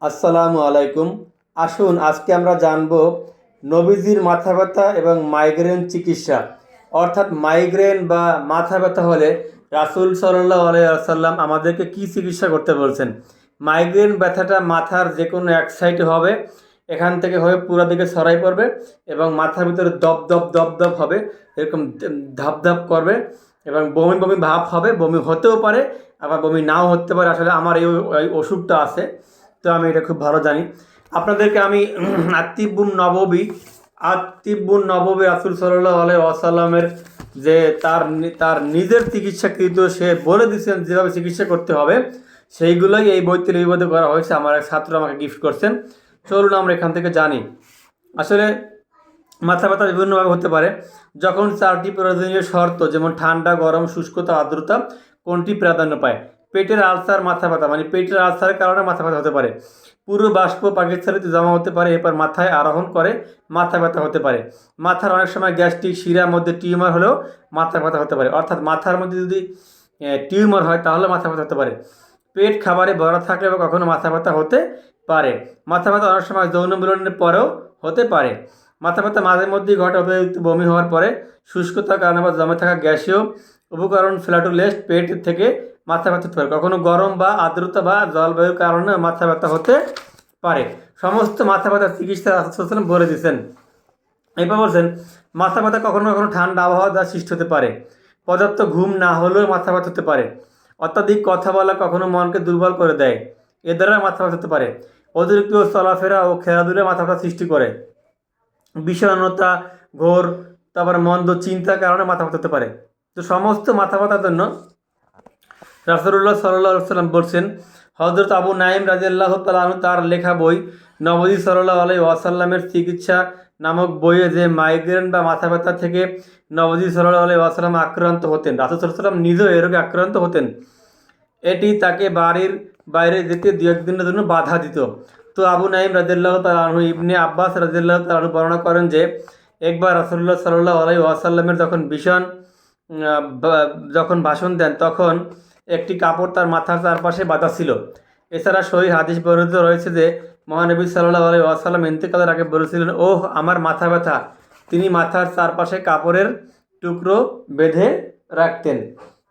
আসসালামু আলাইকুম। আসুন আজকে আমরা জানব নবীজির মাথা ব্যথা এবং মাইগ্রেন চিকিৎসা। অর্থাৎ মাইগ্রেন বা মাথা ব্যথা হলে রাসূল সাল্লাল্লাহু আলাইহি ওয়াসাল্লাম আমাদেরকে কি চিকিৎসা করতে বলছেন। মাইগ্রেন ব্যথাটা মাথার যে কোনো এক সাইডে হবে, এখান থেকে হয়ে পুরো দিকে ছড়াই পড়বে এবং মাথার ভিতরে দপ দপ দপ দপ হবে, এরকম ধাপ ধাপ করবে এবং বমি বমি ভাব হবে। বমি হতেও পারে, আবার বমি নাও হতে পারে। আসলে আমার এই অসুখটা আছে, তো আমি এটা খুব ভালো জানি। আপনাদেরকে আমি আত্তিবুন নববী রাসূল সাল্লাল্লাহু আলাইহি ওয়াসাল্লামের যে তার নিজের চিকিৎসাকৃত সে বলে দিয়েছেন যেভাবে চিকিৎসা করতে হবে, সেইগুলোই এই বইতে লিপিবদ্ধ করা হয়েছে। আমার এক ছাত্র আমাকে গিফট করছেন। চলুন আমরা এখান থেকে জানি। আসলে মাথা ব্যথা বিভিন্নভাবে হতে পারে। যখন চারটি প্রয়োজনীয় শর্ত, যেমন ঠান্ডা, গরম, শুষ্কতা, আর্দ্রতা, কোনটি প্রাধান্য পায়? পেটের আলসার মাথা ব্যথা, মানে পেটের আলসারের কারণে মাথা ব্যথা হতে পারে। পুরো বাষ্প পাকস্থলীতে জমা হতে পারে, এরপর মাথায় আরোহণ করে মাথা ব্যথা হতে পারে। মাথার অনেক সময় গ্যাস্ট্রিক, শিরার মধ্যে টিউমার হলেও মাথা ব্যথা হতে পারে। অর্থাৎ মাথার মধ্যে যদি টিউমার হয় তাহলে মাথা ব্যথা হতে পারে। পেট খাবারে ভরা থাকলে বা কখনো মাথা ব্যথা হতে পারে। মাথা ব্যথা অনেক সময় যৌন মিলনের পরেও হতে পারে। মাথা ব্যথা মাঝে মধ্যেই ঘটে অতিরিক্ত বমি হওয়ার পরে, শুষ্কতার কারণে বা জমে থাকা গ্যাসীয় উপকরণ ফ্ল্যাটুলেস্ট পেট থেকে মাথা ব্যথা হতে পারে। কখনো গরম বা আর্দ্রতা বা জলবায়ুর কারণে মাথা ব্যথা হতে পারে। সমস্ত মাথা ব্যথার চিকিৎসা রাসূল বলে দিয়েছেন। এরপর বলছেন, মাথা ব্যথা কখনো কখনো ঠান্ডা আবহাওয়া দ্বারা সৃষ্টি হতে পারে। পর্যাপ্ত ঘুম না হলেও মাথা ব্যথা হতে পারে। অত্যাধিক কথা বলা কখনো মনকে দুর্বল করে দেয়, এ দ্বারা মাথা ব্যথা হতে পারে। অতিরিক্ত চলাফেরা ও খেলাধুলা মাথা ব্যথা সৃষ্টি করে। বিষণ্ণতা, ঘোর, তারপর মন্দ চিন্তার কারণে মাথা ব্যথা হতে পারে। তো সমস্ত মাথা ব্যথার জন্য রাসূলুল্লাহ সাল্লাল্লাহু আলাইহি ওয়াসাল্লাম বলছেন, হযরত আবু নাঈম রাদিয়াল্লাহু তাআলা আনহু তার লেখা বই নবী সাল্লাল্লাহু আলাইহি ওয়াসাল্লামের চিকিৎসা নামক বইয়ে যে মাইগ্রেন বা মাথা ব্যথা থেকে নবী সাল্লাল্লাহু আলাইহি ওয়াসাল্লাম আক্রান্ত হতেন, রাসূল সাল্লাল্লাহু আলাইহি ওয়াসাল্লাম নিজেও এ রোগে আক্রান্ত হতেন। এটি তাকে বাড়ির বাইরে যেতে দু একদিনের জন্য বাধা দিত। তো আবু নাঈম রাদিয়াল্লাহু তাআলা আনহু ইবনে আব্বাস রাদিয়াল্লাহু তাআলা আনহু বর্ণনা করেন যে, একবার রাসূলুল্লাহ সাল্লাল্লাহু আলাইহি ওয়াসাল্লামের যখন ভাষণ দেন, তখন একটি কাপড় তার মাথার চারপাশে বাঁধা ছিল। এছাড়া সহিহ হাদিস বর্ণিত রয়েছে যে, মহানবী সাল্লাল্লাহু আলাইহি ওয়াসাল্লাম ইন্তেকালের আগে বলেছিলেন, ওহ আমার মাথা ব্যথা। তিনি মাথার চারপাশে কাপড়ের টুকরো বেঁধে রাখতেন।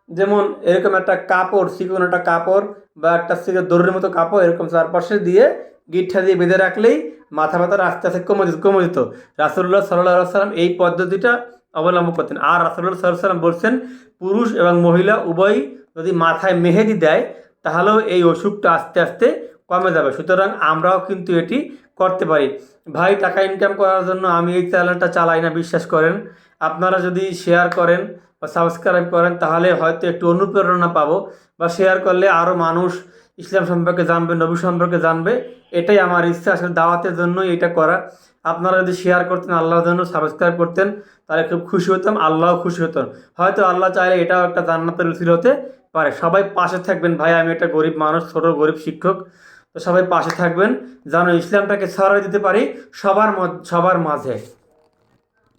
যেমন এরকম একটা কাপড়, চিকন একটা কাপড় বা একটা দড়ির মতো কাপড় এরকম চারপাশে দিয়ে গিঁঠা দিয়ে বেঁধে রাখলেই মাথা ব্যথাটা আস্তে আস্তে কমে যেত। রাসূলুল্লাহ সাল্লাল্লাহু আলাইহি ওয়াসাল্লাম এই পদ্ধতিটা অবলম্বন করতেন। আর রাসূলুল্লাহ সাল্লাল্লাহু আলাইহি ওয়াসাল্লাম বলছেন, পুরুষ এবং মহিলা উভয়ই যদি মাথায় মেহেদি দেয় তাহলেও এই অসুখটা আস্তে আস্তে কমে যাবে। সুতরাং আমরাও কিন্তু এটি করতে পারি। ভাই, টাকা ইনকাম করার জন্য আমি এই চ্যানেলটা চালাই না, বিশ্বাস করেন। আপনারা যদি শেয়ার করেন বা সাবস্ক্রাইব করেন তাহলে হয়তো একটু অনুপ্রেরণা পাবো, বা শেয়ার করলে আরও মানুষ ইসলাম সম্পর্কে জানবে, নবী সম্পর্কে জানবে। এটাই আমার ইচ্ছা, আসলে দাওয়াতের জন্যই এটা করা। আপনারা যদি শেয়ার করতেন, আল্লাহর জন্য সাবস্ক্রাইব করতেন, তাহলে খুব খুশি হতাম, আল্লাহও খুশি হতেন। হয়তো আল্লাহ চাইলে এটাও একটা জান্নাতের উসিলা হতে পারে। সবাই পাশে থাকবেন ভাই, আমি একটা গরিব মানুষ, ছোট গরিব শিক্ষক। তো সবাই পাশে থাকবেন যেন ইসলামটাকে ছড়িয়ে দিতে পারি সবার মাঝে।